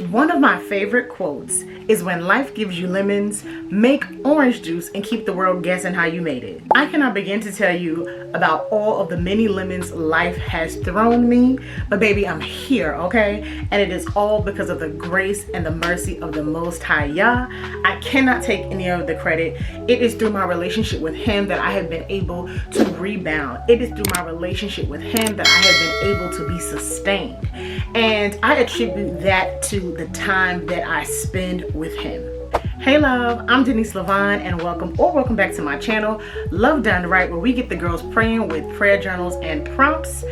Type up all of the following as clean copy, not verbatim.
One of my favorite quotes is, "When life gives you lemons, make orange juice and keep the world guessing how you made it." I cannot begin to tell you about all of the many lemons life has thrown me, but baby, I'm here, okay? And it is all because of the grace and the mercy of the Most High Yah. I cannot take any of the credit. It is through my relationship with Him that I have been able to rebound. It is through my relationship with Him that I have been able to be sustained. And I attribute that to the time that I spend with Him. Hey love, I'm Denise Levine and welcome back to my channel, Love Done Right, where we get the girls praying with prayer journals and prompts.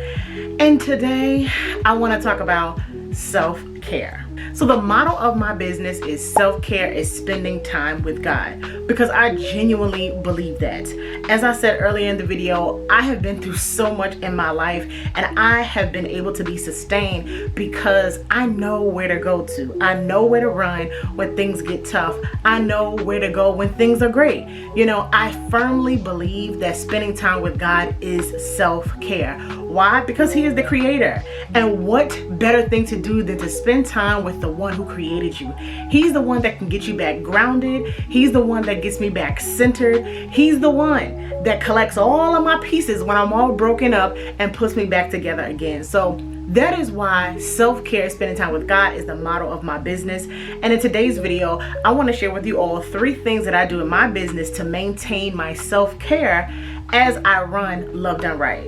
And today I want to talk about self-care. So the motto of my business is self-care is spending time with God, because I genuinely believe that. As I said earlier in the video, I have been through so much in my life and I have been able to be sustained because I know where to go to. I know where to run when things get tough. I know where to go when things are great. You know, I firmly believe that spending time with God is self-care. Why? Because He is the creator. And what better thing to do than to spend time with the one who created you? He's the one that can get you back grounded. He's the one that gets me back centered. He's the one that collects all of my pieces when I'm all broken up and puts me back together again. So that is why self-care, spending time with God, is the motto of my business. And in today's video, I want to share with you all 3 things that I do in my business to maintain my self-care as I run Love Done Right.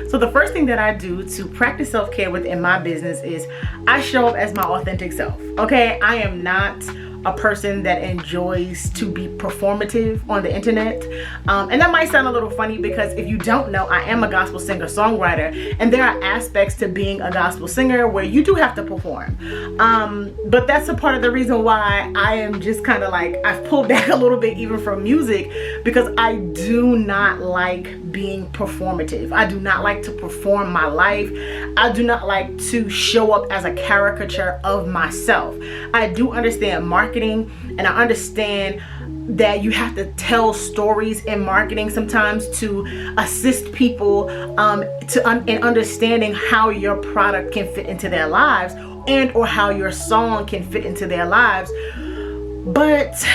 So the first thing that I do to practice self-care within my business is I show up as my authentic self. Okay, I am not a person that enjoys to be performative on the internet. And that might sound a little funny because if you don't know, I am a gospel singer-songwriter, and there are aspects to being a gospel singer where you do have to perform. But that's a part of the reason why I am just kind of like, I've pulled back a little bit even from music, because I do not like being performative. I do not like to perform my life. I do not like to show up as a caricature of myself. I do understand marketing, and I understand that you have to tell stories in marketing sometimes to assist people in understanding how your product can fit into their lives, and or how your song can fit into their lives. But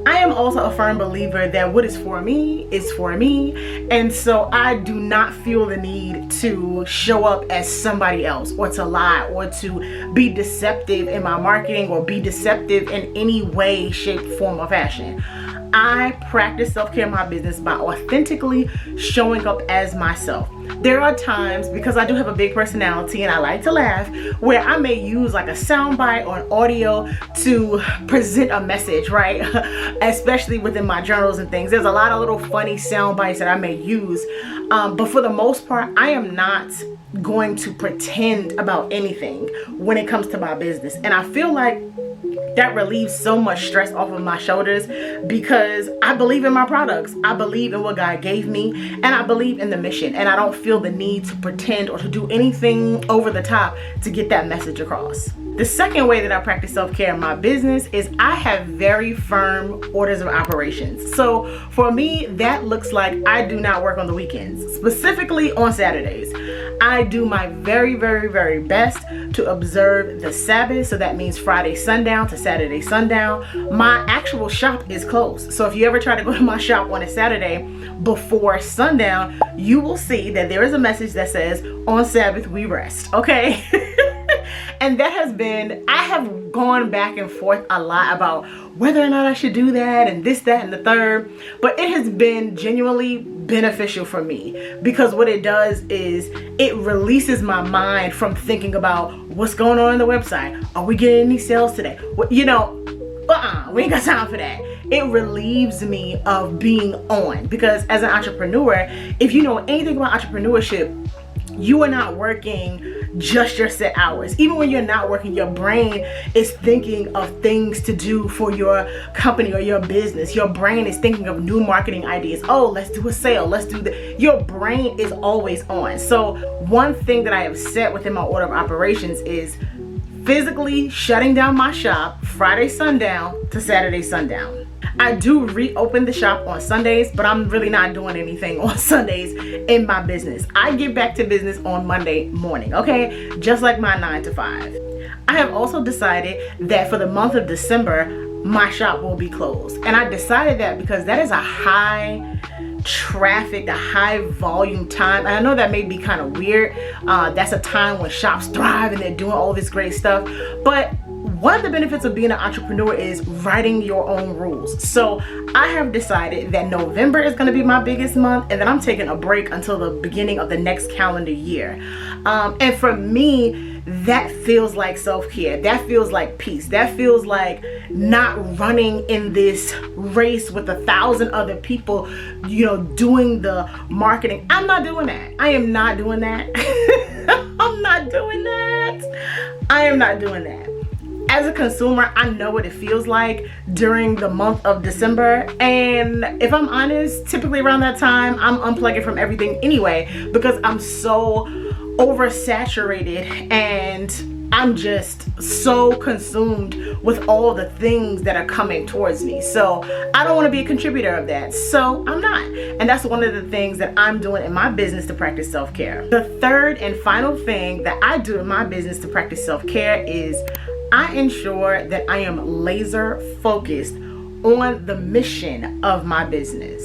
I am also a firm believer that what is for me is for me, and so I do not feel the need to show up as somebody else, or to lie, or to be deceptive in my marketing, or be deceptive in any way, shape, form, or fashion. I practice self-care in my business by authentically showing up as myself. There are times, because I do have a big personality and I like to laugh, where I may use like a soundbite or an audio to present a message, right? Especially within my journals and things. There's a lot of little funny sound bites that I may use. But for the most part, I am not going to pretend about anything when it comes to my business. And I feel like that relieves so much stress off of my shoulders, because I believe in my products. I believe in what God gave me, and I believe in the mission, and I don't feel the need to pretend or to do anything over the top to get that message across. The second way that I practice self-care in my business is I have very firm orders of operations. So for me, that looks like I do not work on the weekends, specifically on Saturdays. I do my very, very, very best to observe the Sabbath. So that means Friday sundown to Saturday sundown. My actual shop is closed. So if you ever try to go to my shop on a Saturday before sundown, you will see that there is a message that says, "On Sabbath we rest." Okay. And that has been, I have gone back and forth a lot about whether or not I should do that and this, that, and the third. But it has been genuinely beneficial for me, because what it does is it releases my mind from thinking about what's going on the website. Are we getting any sales today? You know, we ain't got time for that. It relieves me of being on, because as an entrepreneur, if you know anything about entrepreneurship, you are not working just your set hours. Even when you're not working, your brain is thinking of things to do for your company or your business. Your brain is thinking of new marketing ideas. Oh, let's do a sale. Let's do that. Your brain is always on. So one thing that I have set within my order of operations is physically shutting down my shop Friday sundown to Saturday sundown. I do reopen the shop on Sundays, but I'm really not doing anything on Sundays in my business. I get back to business on Monday morning, okay? Just like my 9 to 5. I have also decided that for the month of December, my shop will be closed. And I decided that because that is a high traffic, a high volume time. And I know that may be kind of weird. That's a time when shops thrive and they're doing all this great stuff. But one of the benefits of being an entrepreneur is writing your own rules. So I have decided that November is going to be my biggest month, and then I'm taking a break until the beginning of the next calendar year. And for me, that feels like self-care. That feels like peace. That feels like not running in this race with 1,000 other people, doing the marketing. I'm not doing that. I am not doing that. I'm not doing that. I am not doing that. As a consumer, I know what it feels like during the month of December. And if I'm honest, typically around that time, I'm unplugging from everything anyway, because I'm so oversaturated and I'm just so consumed with all the things that are coming towards me. So I don't want to be a contributor of that. So I'm not. And that's one of the things that I'm doing in my business to practice self-care. The third and final thing that I do in my business to practice self-care is I ensure that I am laser focused on the mission of my business.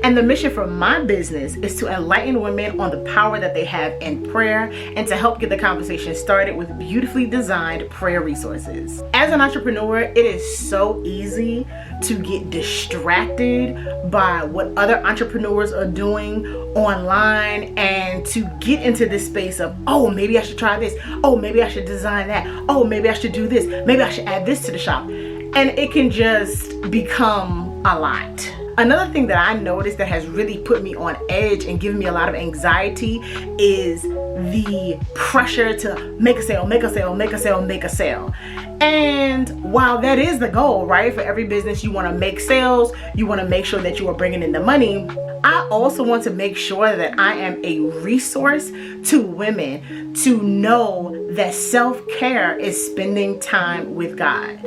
And the mission for my business is to enlighten women on the power that they have in prayer and to help get the conversation started with beautifully designed prayer resources. As an entrepreneur, it is so easy to get distracted by what other entrepreneurs are doing online and to get into this space of, oh, maybe I should try this. Oh, maybe I should design that. Oh, maybe I should do this. Maybe I should add this to the shop. And it can just become a lot. Another thing that I noticed that has really put me on edge and given me a lot of anxiety is the pressure to make a sale, make a sale, make a sale, make a sale. And while that is the goal, right? For every business, you want to make sales, you want to make sure that you are bringing in the money. I also want to make sure that I am a resource to women to know that self-care is spending time with God.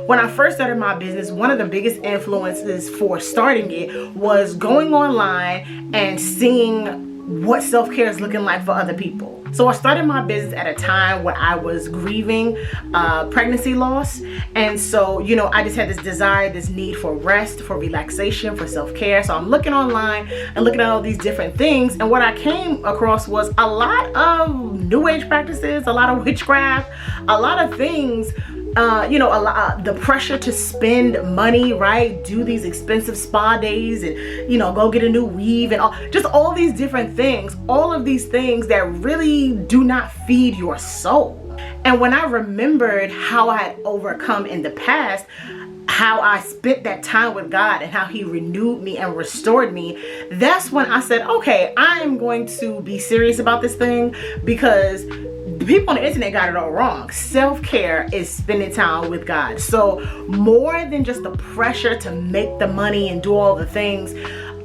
When I first started my business, one of the biggest influences for starting it was going online and seeing what self-care is looking like for other people. So I started my business at a time when I was grieving pregnancy loss. And so, I just had this desire, this need for rest, for relaxation, for self-care. So I'm looking online and looking at all these different things. And what I came across was a lot of new age practices, a lot of witchcraft, a lot of things. The pressure to spend money, right? Do these expensive spa days and, go get a new weave and just all these different things, all of these things that really do not feed your soul. And when I remembered how I had overcome in the past, how I spent that time with God and how he renewed me and restored me, that's when I said, okay, I am going to be serious about this thing, because the people on the internet got it all wrong. Self-care is spending time with God. So more than just the pressure to make the money and do all the things,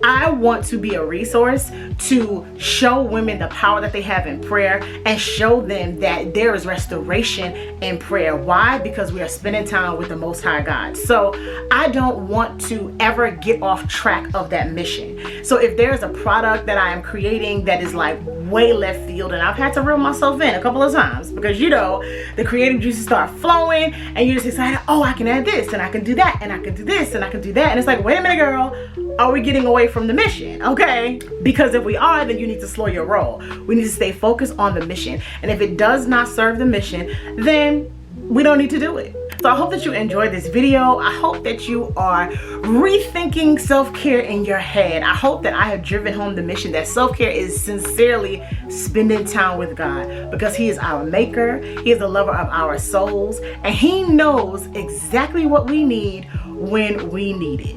I want to be a resource to show women the power that they have in prayer and show them that there is restoration in prayer. Why? Because we are spending time with the Most High God. So I don't want to ever get off track of that mission. So if there's a product that I am creating that is like way left field, and I've had to reel myself in a couple of times because the creative juices start flowing and you're just excited, oh, I can add this and I can do that and I can do this and I can do that. And it's like, wait a minute, girl, are we getting away from the mission? Okay, because if we are, then you need to slow your roll. We need to stay focused on the mission. And if it does not serve the mission, then we don't need to do it. So I hope that you enjoyed this video. I hope that you are rethinking self-care in your head. I hope that I have driven home the mission that self-care is sincerely spending time with God, because he is our maker, he is the lover of our souls, and he knows exactly what we need when we need it.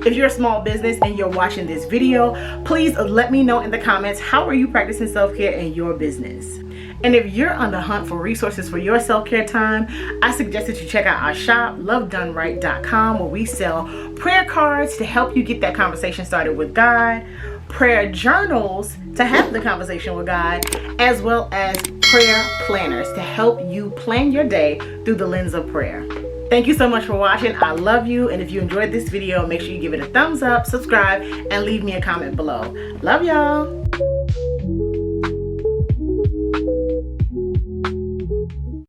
If you're a small business and you're watching this video, please let me know in the comments, how are you practicing self-care in your business? And if you're on the hunt for resources for your self-care time, I suggest that you check out our shop, LoveDoneWrite.com, where we sell prayer cards to help you get that conversation started with God, prayer journals to have the conversation with God, as well as prayer planners to help you plan your day through the lens of prayer. Thank you so much for watching. I love you. And if you enjoyed this video, make sure you give it a thumbs up, subscribe, and leave me a comment below. Love y'all.